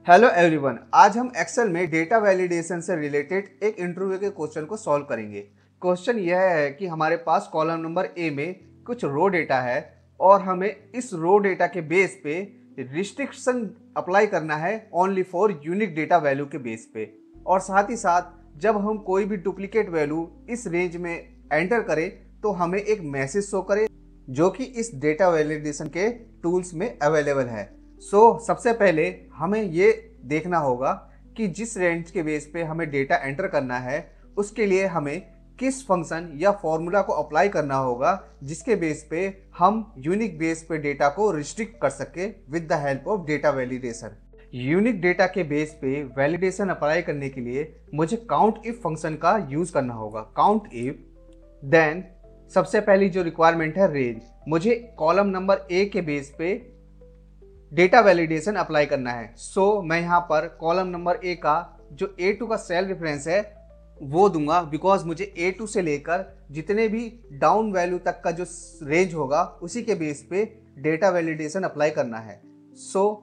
Hello everyone, आज हम Excel में डेटा वैलिडेशन से रिलेटेड एक इंटरव्यू के क्वेश्चन को सॉल्व करेंगे। क्वेश्चन यह है कि हमारे पास कॉलम नंबर ए में कुछ रो डेटा है और हमें इस रो डेटा के बेस पे रिस्ट्रिक्शन अप्लाई करना है only for unique data value के बेस पे। और साथ ही साथ जब हम कोई भी डुप्लीकेट वैल्यू इस रेंज में एंटर करें तो हमें एक मैसेज शो करे जो कि इस डेटा वैलिडेशन के टूल्स में अवेलेबल है। सबसे पहले हमें ये देखना होगा कि जिस रेंज के बेस पे हमें डेटा एंटर करना है उसके लिए हमें किस फंक्शन या फॉर्मूला को अप्लाई करना होगा जिसके बेस पे हम यूनिक बेस पे डेटा को रिस्ट्रिक्ट कर सके with the help of data validation. Unique data के बेस पे वैलिडेशन अप्लाई करने के लिए मुझे काउंट इफ फंक्शन का यूज करना होगा। काउंट इफ, देन सबसे पहली जो रिक्वायरमेंट है रेंज, मुझे कॉलम नंबर ए के बेस पे डेटा वैलिडेशन अप्लाई करना है। मैं यहाँ पर कॉलम नंबर ए का जो A2 का सेल रेफरेंस है वो दूंगा, बिकॉज मुझे A2 से लेकर जितने भी डाउन वैल्यू तक का जो रेंज होगा उसी के बेस पे डेटा वैलिडेशन अप्लाई करना है।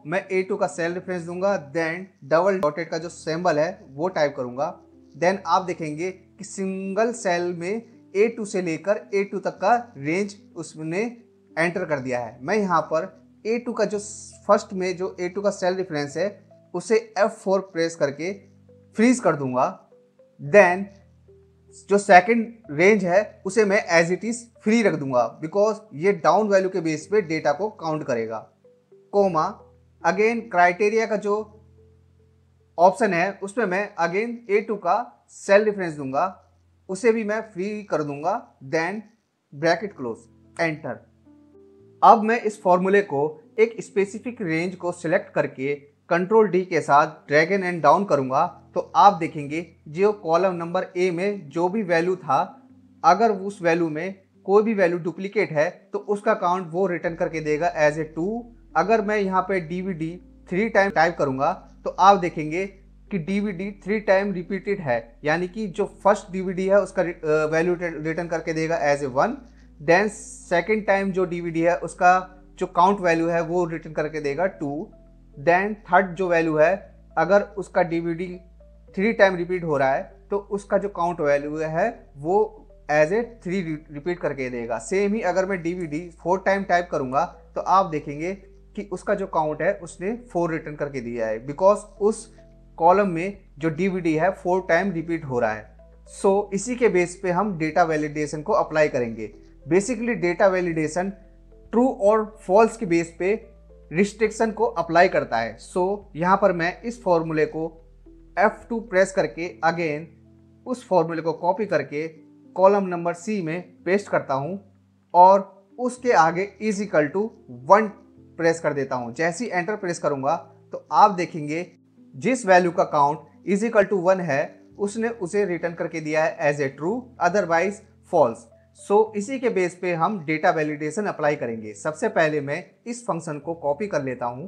मैं A2 का सेल रेफरेंस दूंगा, देन डबल डॉटेड का जो सिंबल है वो टाइप करूंगा। देन आप देखेंगे कि सिंगल सेल में A2 से लेकर A2 तक का रेंज उसने एंटर कर दिया है। मैं यहाँ पर A2 का जो फर्स्ट में जो A2 का सेल रेफरेंस है उसे F4 प्रेस करके फ्रीज कर दूंगा। देन जो सेकंड रेंज है उसे मैं एज इट इज फ्री रख दूंगा, बिकॉज ये डाउन वैल्यू के बेस पे डेटा को काउंट करेगा। कोमा, अगेन क्राइटेरिया का जो ऑप्शन है उसमें मैं अगेन A2 का सेल रेफरेंस दूंगा, उसे भी मैं फ्री कर दूंगा। Then bracket close, enter. अब मैं इस फॉर्मूले को एक स्पेसिफिक रेंज को सिलेक्ट करके कंट्रोल डी के साथ ड्रैग एंड डाउन करूंगा तो आप देखेंगे जो कॉलम नंबर ए में जो भी वैल्यू था, अगर उस वैल्यू में कोई भी वैल्यू डुप्लीकेट है तो उसका काउंट वो रिटर्न करके देगा एज ए 2। अगर मैं यहाँ पे DVD 3 टाइम टाइप करूंगा तो आप देखेंगे कि DVD 3 टाइम रिपीटेड है, यानी कि जो फर्स्ट DVD है उसका वैल्यू रिटर्न करके देगा as a 1। Then second time जो DVD है उसका जो काउंट वैल्यू है वो रिटर्न करके देगा 2। देन थर्ड जो वैल्यू है, अगर उसका DVD 3 टाइम रिपीट हो रहा है तो उसका जो काउंट वैल्यू है वो एज ए 3 रिपीट करके देगा। सेम ही अगर मैं DVD 4 टाइम टाइप करूंगा तो आप देखेंगे कि उसका जो काउंट है उसने 4 रिटर्न करके दिया है, बिकॉज उस कॉलम में जो DVD है 4 टाइम रिपीट हो रहा है। इसी के बेस पे हम डेटा वैलिडेशन को अप्लाई करेंगे। बेसिकली डेटा वैलिडेशन ट्रू और फॉल्स के बेस पे रिस्ट्रिक्शन को अप्लाई करता है। यहाँ पर मैं इस फॉर्मूले को F2 प्रेस करके अगेन उस फॉर्मूले को कॉपी करके कॉलम नंबर C में पेस्ट करता हूँ और उसके आगे इज इक्वल टू 1 प्रेस कर देता हूँ। जैसे ही एंटर प्रेस करूँगा तो आप देखेंगे जिस वैल्यू का काउंट इज इक्वल टू 1 है उसने उसे रिटर्न करके दिया है as a true, otherwise false. इसी के बेस पे हम डेटा वैलिडेशन अप्लाई करेंगे। सबसे पहले मैं इस फंक्शन को कॉपी कर लेता हूं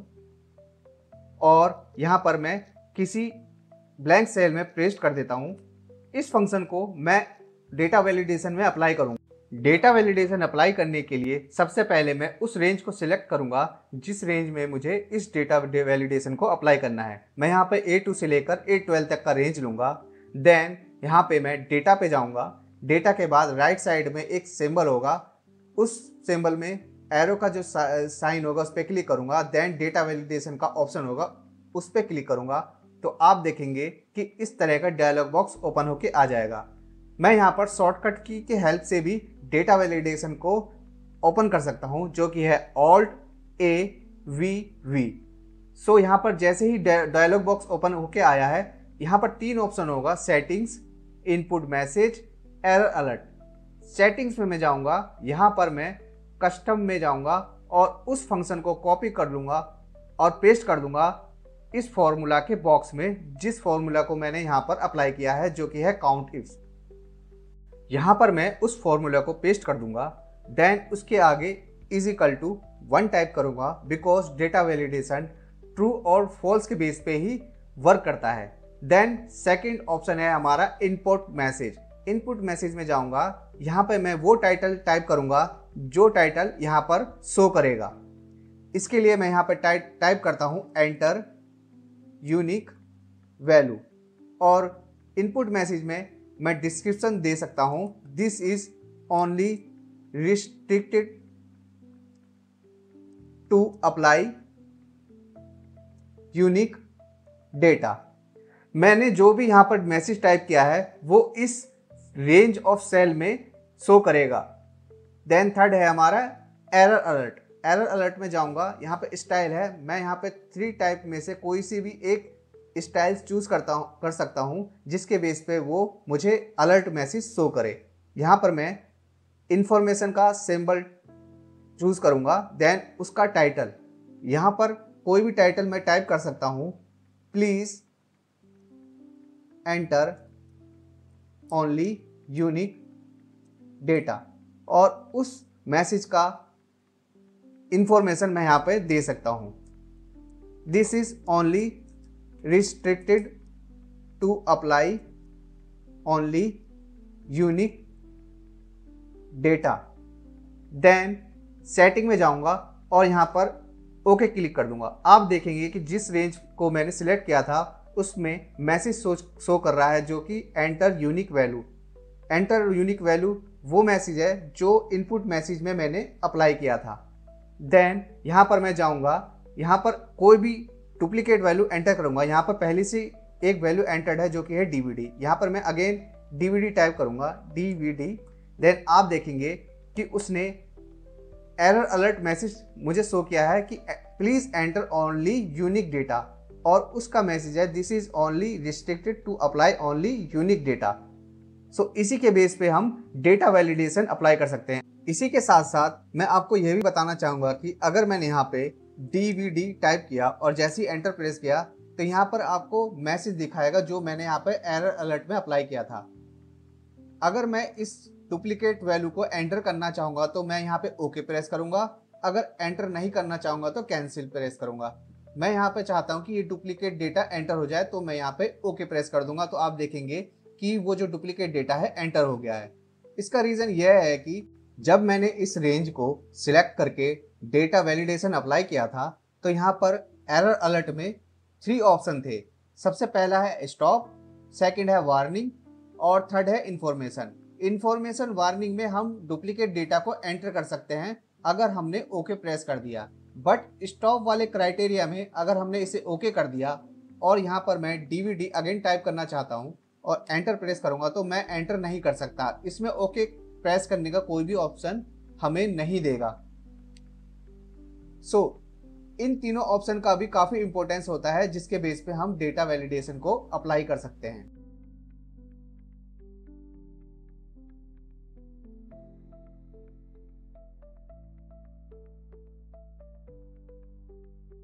और यहां पर मैं किसी ब्लैंक सेल में पेस्ट कर देता हूं। इस फंक्शन को मैं डेटा वैलिडेशन में अप्लाई करूंगा। डेटा वैलिडेशन अप्लाई करने के लिए सबसे पहले मैं उस रेंज को सिलेक्ट करूंगा जिस रेंज में मुझे इस डेटा वैलिडेशन को अप्लाई करना है। मैं यहाँ पे A2 से लेकर A12 तक का रेंज लूंगा। देन यहाँ पे मैं डेटा पे जाऊंगा। डेटा के बाद राइट साइड में एक सिंबल होगा, उस सिंबल में एरो का जो साइन होगा उस पर क्लिक करूंगा। देन डेटा वैलिडेशन का ऑप्शन होगा, उस पर क्लिक करूंगा तो आप देखेंगे कि इस तरह का डायलॉग बॉक्स ओपन होके आ जाएगा। मैं यहाँ पर शॉर्टकट की के हेल्प से भी डेटा वैलिडेशन को ओपन कर सकता हूँ, जो कि है Alt+A+V+V। यहाँ पर जैसे ही डायलॉग बॉक्स ओपन होके आया है, यहाँ पर 3 ऑप्शन होगा, settings, input message, error alert. Settings में मैं जाऊंगा, यहाँ पर मैं कस्टम में जाऊंगा और उस फंक्शन को कॉपी कर लूंगा और पेस्ट कर दूंगा इस फॉर्मूला के बॉक्स में, जिस फॉर्मूला को मैंने यहाँ पर अप्लाई किया है जो कि है काउंट इफ। यहाँ पर मैं उस फॉर्मूला को पेस्ट कर दूंगा। देन उसके आगे इज इक्वल टू 1 टाइप करूंगा, बिकॉज डेटा वैलिडेशन ट्रू और फॉल्स के बेस पे ही वर्क करता है। देन सेकेंड ऑप्शन है हमारा इनपुट मैसेज। इनपुट मैसेज में जाऊंगा, यहाँ पे मैं वो टाइटल टाइप करूंगा जो टाइटल यहाँ पर शो करेगा। इसके लिए मैं यहाँ पे टाइप करता हूँ एंटर। Unique value. और इनपुट मैसेज में मैं डिस्क्रिप्शन दे सकता हूं, this is only restricted to apply unique data. मैंने जो भी यहां पर मैसेज टाइप किया है वो इस रेंज ऑफ सेल में शो करेगा। देन थर्ड है हमारा एरर अलर्ट। एरर अलर्ट में जाऊंगा, यहाँ पे स्टाइल है, मैं यहाँ पे 3 टाइप में से कोई सी भी एक स्टाइल चूज कर सकता हूँ जिसके बेस पे वो मुझे अलर्ट मैसेज शो करे। यहाँ पर मैं इंफॉर्मेशन का सिंबल चूज करूंगा। देन उसका टाइटल, यहाँ पर कोई भी टाइटल मैं टाइप कर सकता हूँ, please enter only unique data, और उस मैसेज का इंफॉर्मेशन मैं यहां पे दे सकता हूं, this is only restricted to apply only unique data. Then setting में जाऊंगा और यहां पर ओके क्लिक कर दूंगा। आप देखेंगे कि जिस रेंज को मैंने सिलेक्ट किया था उसमें मैसेज शो कर रहा है जो कि enter unique value. Enter unique value वो मैसेज है जो इनपुट मैसेज में मैंने अप्लाई किया था। देन यहाँ पर मैं जाऊँगा, यहाँ पर कोई भी डुप्लीकेट वैल्यू एंटर करूँगा। यहाँ पर पहले से एक वैल्यू एंटर्ड है जो कि है डीवीडी। यहाँ पर मैं अगेन डीवीडी टाइप करूँगा, डीवीडी। देन आप देखेंगे कि उसने एरर अलर्ट मैसेज मुझे शो किया है कि please enter only unique data, और उसका मैसेज है this is only restricted to apply only unique data. So इसी के बेस पे हम डेटा वैलिडेशन अप्लाई कर सकते हैं। इसी के साथ साथ मैं आपको यह भी बताना चाहूँगा कि अगर मैंने यहाँ पे DVD टाइप किया और जैसे ही एंटर प्रेस किया तो यहाँ पर आपको मैसेज दिखाएगा जो मैंने यहाँ पे एरर अलर्ट में अप्लाई किया था। अगर मैं इस डुप्लीकेट वैल्यू को एंटर करना चाहूँगा तो मैं यहाँ पे ओके प्रेस करूँगा। अगर एंटर नहीं करना चाहूँगा तो कैंसिल प्रेस करूँगा। मैं यहाँ पे चाहता हूँ कि ये डुप्लीकेट डेटा एंटर हो जाए तो मैं यहाँ पे ओके प्रेस कर दूंगा। तो आप देखेंगे कि वो जो डुप्लीकेट डेटा है एंटर हो गया है। इसका रीज़न यह है कि जब मैंने इस रेंज को सिलेक्ट करके डेटा वैलिडेशन अप्लाई किया था तो यहाँ पर एरर अलर्ट में 3 ऑप्शन थे। सबसे पहला है स्टॉप, सेकंड है वार्निंग और थर्ड है इंफॉर्मेशन। इंफॉर्मेशन वार्निंग में हम डुप्लीकेट डेटा को एंटर कर सकते हैं अगर हमने ओके प्रेस कर दिया, बट स्टॉप वाले क्राइटेरिया में अगर हमने इसे ओके कर दिया और यहाँ पर मैं DVD अगेन टाइप करना चाहता हूँ और एंटर प्रेस करूँगा तो मैं एंटर नहीं कर सकता। इसमें ओके प्रेस करने का कोई भी ऑप्शन हमें नहीं देगा। सो इन तीनों ऑप्शन का भी काफ़ी इंपॉर्टेंस होता है जिसके बेस पे हम डेटा वैलिडेशन को अप्लाई कर सकते हैं।